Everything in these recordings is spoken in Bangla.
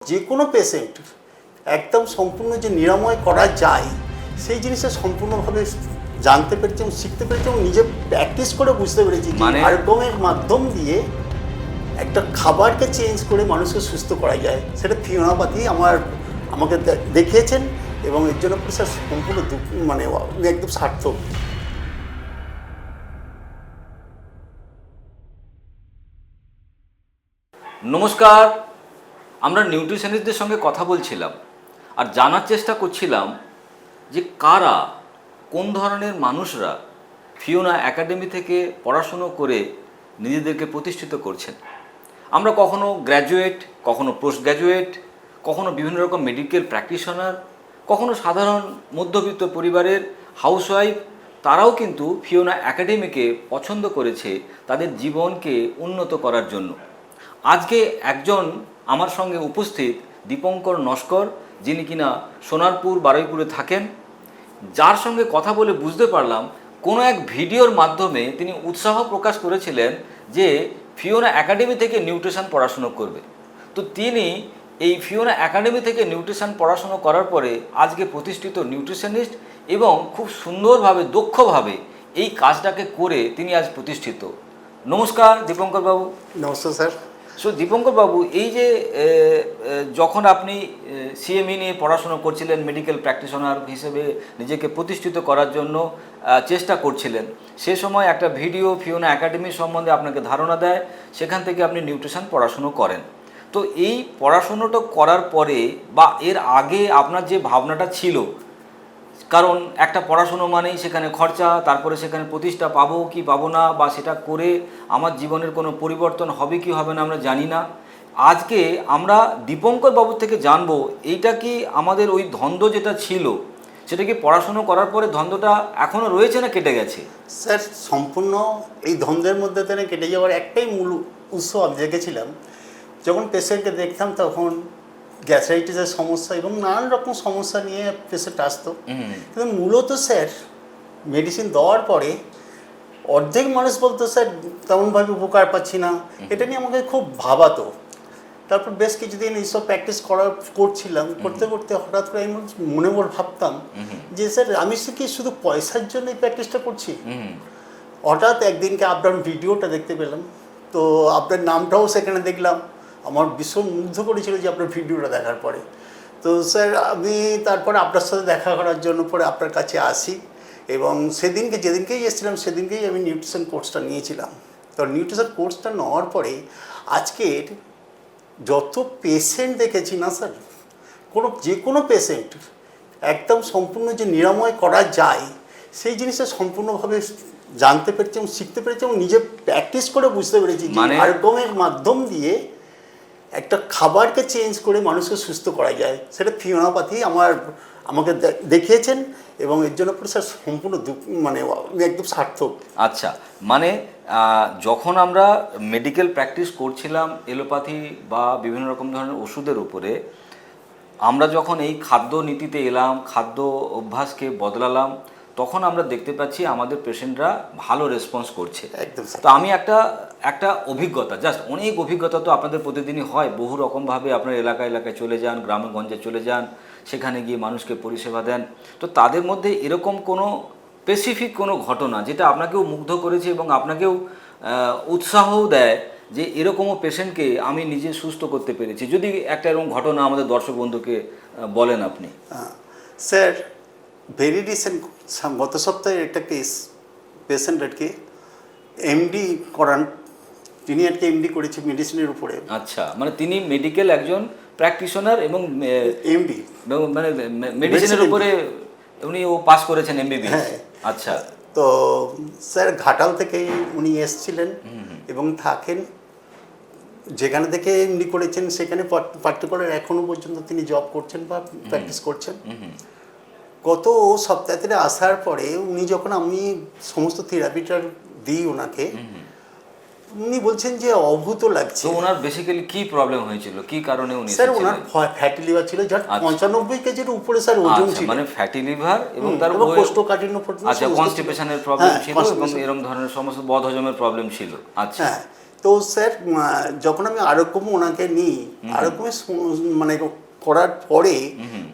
যে কোনো পেশেন্ট একদম সম্পূর্ণ যে নিরাময় করা যায় সেই জিনিসটা সম্পূর্ণভাবে জানতে পেরেছি এবং শিখতে পেরেছি এবং নিজে প্র্যাকটিস করে বুঝতে পেরেছি যে আর্গমের মাধ্যম দিয়ে একটা খাবারকে চেঞ্জ করে মানুষকে সুস্থ করা যায়। সেটা ফিওনাপাতি আমাকে দেখিয়েছেন এবং এর জন্য স্যার সম্পূর্ণ মানে একদম সার্থক। নমস্কার, আমরা নিউট্রিশনিস্টদের সঙ্গে কথা বলছিলাম আর জানার চেষ্টা করছিলাম যে কারা, কোন ধরনের মানুষরা ফিওনা একাডেমি থেকে পড়াশুনো করে নিজেদেরকে প্রতিষ্ঠিত করছেন। আমরা কখনো গ্র্যাজুয়েট, কখনো পোস্ট গ্র্যাজুয়েট, কখনো বিভিন্ন রকম মেডিকেল প্র্যাকটিশনার, কখনো সাধারণ মধ্যবিত্ত পরিবারের হাউসওয়াইফ, তারাও কিন্তু ফিওনা একাডেমিকে পছন্দ করেছে তাদের জীবনকে উন্নত করার জন্য। আজকে একজন আমার সঙ্গে উপস্থিত দীপঙ্কর নস্কর, যিনি কিনা সোনারপুর বারুইপুরে থাকেন, যার সঙ্গে কথা বলে বুঝতে পারলাম কোনো এক ভিডিওর মাধ্যমে তিনি উৎসাহ প্রকাশ করেছিলেন যে ফিওনা একাডেমি থেকে নিউট্রিশন পড়াশুনো করবে। তো তিনি এই ফিওনা একাডেমি থেকে নিউট্রিশন পড়াশুনো করার পরে আজকে প্রতিষ্ঠিত নিউট্রিশনিস্ট এবং খুব সুন্দরভাবে, দক্ষভাবে এই কাজটাকে করে তিনি আজ প্রতিষ্ঠিত। নমস্কার দীপঙ্কর বাবু। নমস্কার স্যার। দীপঙ্কর বাবু, এই যে যখন আপনি সিএমই নিয়ে পড়াশোনা করছিলেন, মেডিকেল প্র্যাকটিশনার হিসেবে নিজেকে প্রতিষ্ঠিত করার জন্য চেষ্টা করছিলেন, সে সময় একটা ভিডিও ফিওনা একাডেমি সম্বন্ধে আপনাকে ধারণা দেয়, সেখান থেকে আপনি নিউট্রিশন পড়াশুনো করেন। তো এই পড়াশুনোটা করার পরে বা এর আগে আপনার যে ভাবনাটা ছিল, কারণ একটা পড়াশুনো মানেই সেখানে খরচা, তারপরে সেখানে প্রতিষ্ঠা পাবো কি পাবো না, বা সেটা করে আমার জীবনের কোনো পরিবর্তন হবে কি হবে না আমরা জানি না। আজকে আমরা দীপঙ্কর বাবুর থেকে জানবো এইটা কি আমাদের ওই দ্বন্দ্ব যেটা ছিল সেটা কি পড়াশুনো করার পরে দ্বন্দ্বটা এখনও রয়েছে না কেটে গেছে? স্যার সম্পূর্ণ এই দ্বন্দ্বের মধ্যে থেকে কেটে যাওয়ার একটাই মূল উৎস আমি দেখেছিলাম। যখন পেশেন্টকে দেখতাম তখন গ্যাস্ট্রাইটিসের সমস্যা এবং নানান রকম সমস্যা নিয়ে পেশেন্ট আসতো, কিন্তু মূলত স্যার মেডিসিন দেওয়ার পরে অর্ধেক মানুষ বলতো স্যার তেমনভাবে উপকার পাচ্ছি না। এটা নিয়ে আমাকে খুব ভাবাতো। তারপর বেশ কিছুদিন এইসব প্র্যাকটিস করছিলাম, করতে করতে হঠাৎ করে আমি মনে ভাবতাম যে স্যার আমি কি শুধু পয়সার জন্য এই প্র্যাকটিসটা করছি। হঠাৎ একদিনকে আপনার ভিডিওটা দেখতে পেলাম, তো আপনার নামটাও সেখানে দেখলাম। আমার ভীষণ মুগ্ধ করেছিল যে আপনার ভিডিওটা দেখার পরে। তো স্যার আমি তারপরে আপনার সাথে দেখা করার জন্য পরে আপনার কাছে আসি এবং যেদিনকেই এসেছিলাম সেদিনকেই আমি নিউট্রিশন কোর্সটা নিয়েছিলাম। তো নিউট্রিশন কোর্সটা নেওয়ার পরে আজকের যত পেশেন্ট দেখেছি না স্যার, যে কোনো পেশেন্ট একদম সম্পূর্ণ যে নিরাময় করা যায় সেই জিনিসটা সম্পূর্ণভাবে জানতে পেরেছি এবং শিখতে পেরেছি এবং নিজে প্র্যাকটিস করে বুঝতে পেরেছি যে আর্গমের মাধ্যম দিয়ে একটা খাবারকে চেঞ্জ করে মানুষকে সুস্থ করা যায়। সেটা ফিওনাপাতি আমাকে দেখিয়েছেন এবং এর জন্য স্যার সম্পূর্ণ মানে একদম সার্থক। আচ্ছা, মানে যখন আমরা মেডিকেল প্র্যাকটিস করছিলাম এলোপ্যাথি বা বিভিন্ন রকম ধরনের ওষুধের উপরে, আমরা যখন এই খাদ্য নীতিতে এলাম, খাদ্য অভ্যাসকে বদলালাম, তখন আমরা দেখতে পাচ্ছি আমাদের পেশেন্টরা ভালো রেসপন্স করছে। একদম। তো আমি একটা অভিজ্ঞতা, জাস্ট অনেক অভিজ্ঞতা তো আপনাদের প্রতিদিনই হয়, বহু রকমভাবে আপনার এলাকায় চলে যান, গ্রামে গঞ্জে চলে যান, সেখানে গিয়ে মানুষকে পরিষেবা দেন। তো তাদের মধ্যে এরকম কোনো স্পেসিফিক কোনো ঘটনা যেটা আপনাকেও মুগ্ধ করেছে এবং আপনাকেও উৎসাহও দেয় যে এরকমও পেশেন্টকে আমি নিজে সুস্থ করতে পেরেছি, যদি একটা এরকম ঘটনা আমাদের দর্শক বন্ধুকে বলেন আপনি। স্যার ভেরি রিসেন্ট গত সপ্তাহে একটা পেশেন্ট আর কি এমডি করান, তিনি আর কি এমডি করেছে মেডিসিনের উপরে। আচ্ছা, মানে তিনি মেডিকেল একজন প্র্যাকটিশনার এবং এমডি মানে মেডিসিনের উপরে ও পাস করেছেন এমবিবিএস। হ্যাঁ। আচ্ছা, তো স্যার ঘাটাল থেকে উনি এসেছিলেন এবং থাকেন, যেখানে থেকে এমডি করেছেন সেখানে পার্টিকুলার এখনো পর্যন্ত তিনি জব করছেন বা প্র্যাকটিস করছেন। গত সপ্তাহ থেকে আসার পরে উনি যখন আমি সমস্ত থেরাপিটা দিই ওনাকে, উনি বলছেন যে অভূত লাগছে। তো ওনার বেসিক্যালি কি প্রবলেম হয়েছিল, কি কারণে উনি স্যার ওনার ফ্যাটি লিভার ছিল, যার 95 কেজির উপরে স্যার ওজন ছিল, মানে ফ্যাটি লিভার এবং তার কোষ্ঠকাঠিন্য, আচ্ছা, কনস্টিপেশনের প্রবলেম ছিল এবং এরকম ধরনের সমস্ত বদহজমের প্রবলেম ছিল। আচ্ছা, তো স্যার যখন আমি আরোগ্যম ওনাকে নিই, আরোগ্যমে মানে করার পরে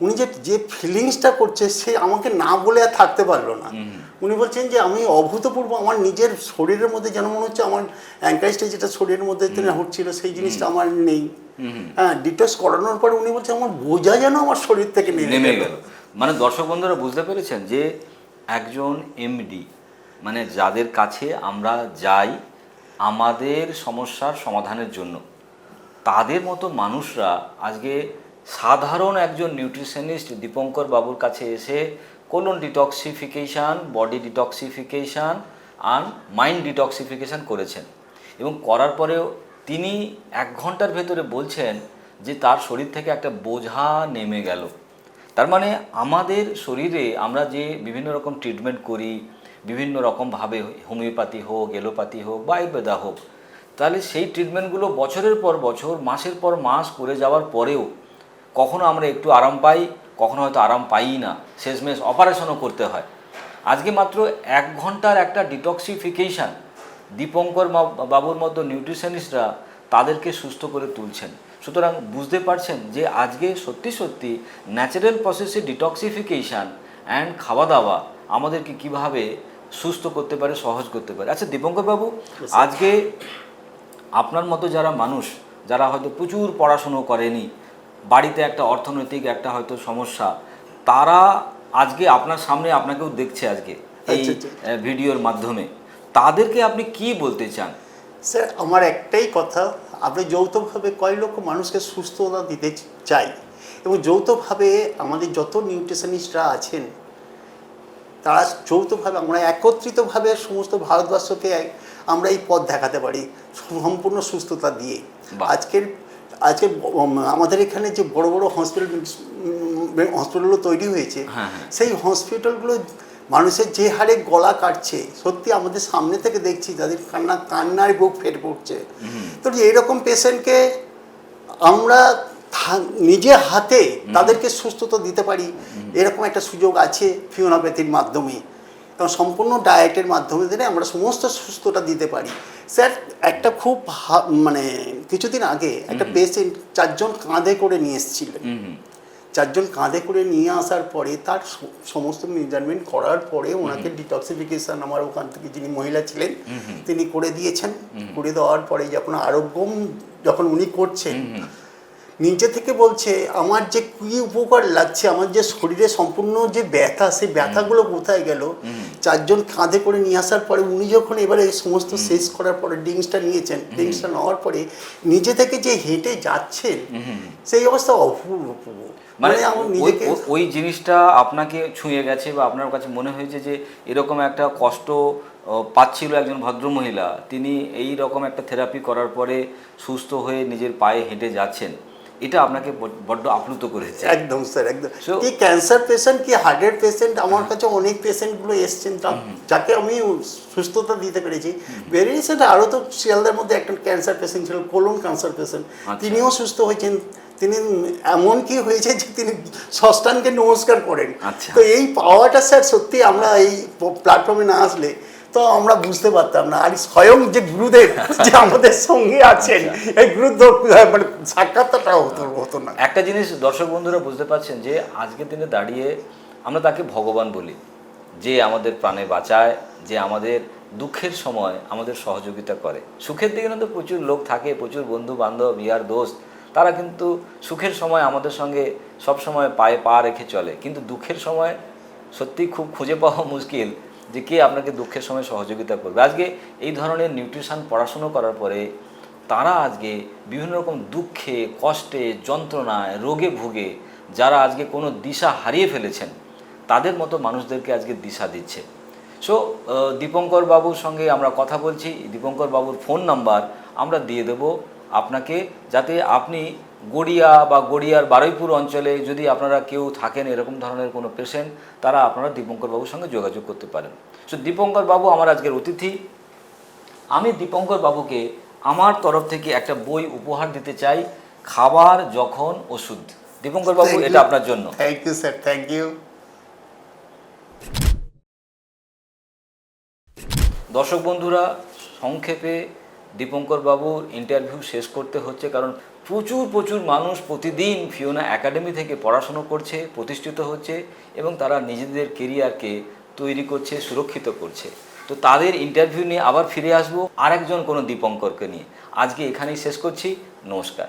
উনি যে যে ফিলিংসটা করছে সে আমাকে না বলে আর থাকতে পারলো না। উনি বলছেন যে আমি অভূতপূর্ব আমার নিজের শরীরের মধ্যে যেন মনে হচ্ছে আমার অ্যাঙ্কাইজটা যেটা শরীরের মধ্যে হচ্ছিল সেই জিনিসটা আমার নেই। হ্যাঁ, ডিটক্স করানোর পরে উনি বলছেন আমার বোঝা যেন আমার শরীর থেকে নেমে গেল। মানে দর্শক বন্ধুরা বুঝতে পেরেছেন যে একজন এমডি, মানে যাদের কাছে আমরা যাই আমাদের সমস্যার সমাধানের জন্য, তাদের মতো মানুষরা আজকে সাধারণ একজন নিউট্রিশনিস্ট দীপঙ্কর বাবুর কাছে এসে কোলন ডিটক্সিফিকেশান, বডি ডিটক্সিফিকেশান আর মাইন্ড ডিটক্সিফিকেশান করেছেন। এবং করার পরেও তিনি 1 ঘন্টার ভেতরে বলছেন যে তার শরীর থেকে একটা বোঝা নেমে গেল। তার মানে আমাদের শরীরে আমরা যে বিভিন্ন রকম ট্রিটমেন্ট করি, বিভিন্ন রকমভাবে হোমিওপ্যাথি হোক, এলোপ্যাথি হোক বা আয়ুর্বেদা হোক, তাহলে সেই ট্রিটমেন্টগুলো বছরের পর বছর, মাসের পর মাস করে যাওয়ার পরেও কখনো আমরা একটু আরাম পাই, কখনো হয়তো আরাম পাই না, শেষমেশ অপারেশনও করতে হয়। আজকে মাত্র 1 ঘন্টার একটা ডিটক্সিফিকেশান দীপঙ্কর বাবুর মতো নিউট্রিশনিস্টরা তাদেরকে সুস্থ করে তুলছেন। সুতরাং বুঝতে পারছেন যে আজকে সত্যি সত্যি ন্যাচারাল প্রসেসে ডিটক্সিফিকেশান অ্যান্ড খাওয়া দাওয়া আমাদেরকে কিভাবে সুস্থ করতে পারে, সহজ করতে পারে। আচ্ছা দীপঙ্কর বাবু, আজকে আপনার মতো যারা মানুষ, যারা হয়তো প্রচুর পড়াশুনো করেনি, বাড়িতে একটা অর্থনৈতিক একটা হয়তো সমস্যা, তারা আজকে আপনার সামনে আপনাকেও দেখছে আজকে এই ভিডিওর মাধ্যমে, তাদেরকে আপনি কি বলতে চান? স্যার আমার একটাই কথা, আপনি যৌথভাবে কয় লক্ষ মানুষকে সুস্থতা দিতে চাই এবং যৌথভাবে আমাদের যত নিউট্রিশনিস্টরা আছেন তারা যৌথভাবে আমরা একত্রিতভাবে সমস্ত ভারতবর্ষকে আমরা এই পথ দেখাতে পারি সম্পূর্ণ সুস্থতা দিয়ে। আজকে আমাদের এখানে যে বড় বড় হসপিটালগুলো তৈরি হয়েছে, সেই হসপিটালগুলো মানুষের যে হারে গলা কাটছে, সত্যি আমাদের সামনে থেকে দেখছি যাদের কান্নার বুক ফেটে পড়ছে। তো এইরকম পেশেন্টকে আমরা নিজে হাতে তাদেরকে সুস্থতা দিতে পারি, এরকম একটা সুযোগ আছে ফিওনাপ্যাথির মাধ্যমে, কারণ সম্পূর্ণ ডায়েটের মাধ্যমে দিলে আমরা সমস্ত সুস্থতা দিতে পারি। স্যার একটা খুব মানে কিছুদিন আগে একটা পেশেন্ট 4 জন কাঁধে করে নিয়ে এসেছিলেন। 4 জন কাঁধে করে নিয়ে আসার পরে তার সমস্ত মেজারমেন্ট করার পরে ওনাকে ডিটক্সিফিকেশান আমার ওখান থেকে যিনি মহিলা ছিলেন তিনি করে দিয়েছেন। করে দেওয়ার পরে যখন আরোগ্যম যখন উনি করছেন, নিচে থেকে বলছে আমার যে কি উপকার লাগছে, আমার যে শরীরে সম্পূর্ণ যে ব্যথা, সেই ব্যথাগুলো কোথায় গেল। 4 জন কাঁধে করে নিয়ে আসার পরে উনি যখন এবারে সমস্ত শেষ করার পরে ড্রিঙ্কসটা নিয়েছেন, ড্রিঙ্কসটা নেওয়ার পরে নিজে থেকে যে হেঁটে যাচ্ছেন, সেই অবস্থা অপূর্ব। মানে ওই জিনিসটা আপনাকে ছুঁয়ে গেছে বা আপনার কাছে মনে হয়েছে যে এরকম একটা কষ্ট পাচ্ছিল একজন ভদ্রমহিলা, তিনি এই রকম একটা থেরাপি করার পরে সুস্থ হয়ে নিজের পায়ে হেঁটে যাচ্ছেন, এটা আপনাকে বড্ড আপ্লুত করেছে। একদম স্যার, একদম। কি ক্যান্সার পেশেন্ট, কি হার্টের পেশেন্ট, আমার কাছে অনেক পেশেন্টগুলো এসছেন যাকে আমি সুস্থতা দিতে পেরেছি। ভেরি রিসেন্ট আরও তো শিয়ালদার মধ্যে একটা ক্যান্সার পেশেন্ট ছিল, কোলন ক্যান্সার পেশেন্ট, তিনিও সুস্থ হয়েছেন। তিনি এমন কি হয়েছে যে তিনি ষষ্ঠানকে নমস্কার করেন। তো এই পাওয়াটা স্যার সত্যি আমরা এই প্ল্যাটফর্মে না আসলে তো আমরা বুঝতে পারতাম না। আর স্বয়ং যে গুরুদেব যে আমাদের সঙ্গে আছেন, এই গুরুদেব মানে সাক্ষাৎটা হতো না। একটা জিনিস দর্শক বন্ধুরা বুঝতে পারছেন যে আজকের দিনে দাঁড়িয়ে আমরা তাকে ভগবান বলি, যে আমাদের প্রাণে বাঁচায়, যে আমাদের দুঃখের সময় আমাদের সহযোগিতা করে। সুখের দিকে তো প্রচুর লোক থাকে, প্রচুর বন্ধু বান্ধব, ইয়ার দোস্ত, তারা কিন্তু সুখের সময় আমাদের সঙ্গে সব সময় পায়ে পা রেখে চলে, কিন্তু দুঃখের সময় সত্যি খুব খুঁজে পাওয়া মুশকিল যে কে আপনাকে দুঃখের সময় সহযোগিতা করবে। আজকে এই ধরনের নিউট্রিশন পড়াশুনো করার পরে তারা আজকে বিভিন্ন রকম দুঃখে, কষ্টে, যন্ত্রণায়, রোগে ভুগে যারা আজকে কোনো দিশা হারিয়ে ফেলেছেন, তাদের মতো মানুষদেরকে আজকে দিশা দিচ্ছে। সো দীপঙ্কর বাবুর সঙ্গে আমরা কথা বলছি, দীপঙ্কর বাবুর ফোন নাম্বার আমরা দিয়ে দেব আপনাকে, যাতে আপনি গড়িয়া বা গড়িয়ার বারুইপুর অঞ্চলে যদি আপনারা কেউ থাকেন এরকম ধরনের কোনো পেশেন্ট, তারা আপনারা দীপঙ্কর বাবুর সঙ্গে যোগাযোগ করতে পারেন। সো দীপঙ্কর বাবু আমার আজকের অতিথি। আমি দীপঙ্কর বাবুকে আমার তরফ থেকে একটা বই উপহার দিতে চাই, খাবার যখন ওষুধ। দীপঙ্কর বাবু, এটা আপনার জন্য। Thank you sir, thank you. দর্শক বন্ধুরা, সংক্ষেপে দীপঙ্কর বাবুর ইন্টারভিউ শেষ করতে হচ্ছে, কারণ প্রচুর প্রচুর মানুষ প্রতিদিন ফিওনা একাডেমি থেকে পড়াশুনো করছে, প্রতিষ্ঠিত হচ্ছে এবং তারা নিজেদের কেরিয়ারকে তৈরি করছে, সুরক্ষিত করছে। তো তাদের ইন্টারভিউ নিয়ে আবার ফিরে আসবো আরেকজন কোনো দীপঙ্করকে নিয়ে। আজকে এখানেই শেষ করছি। নমস্কার।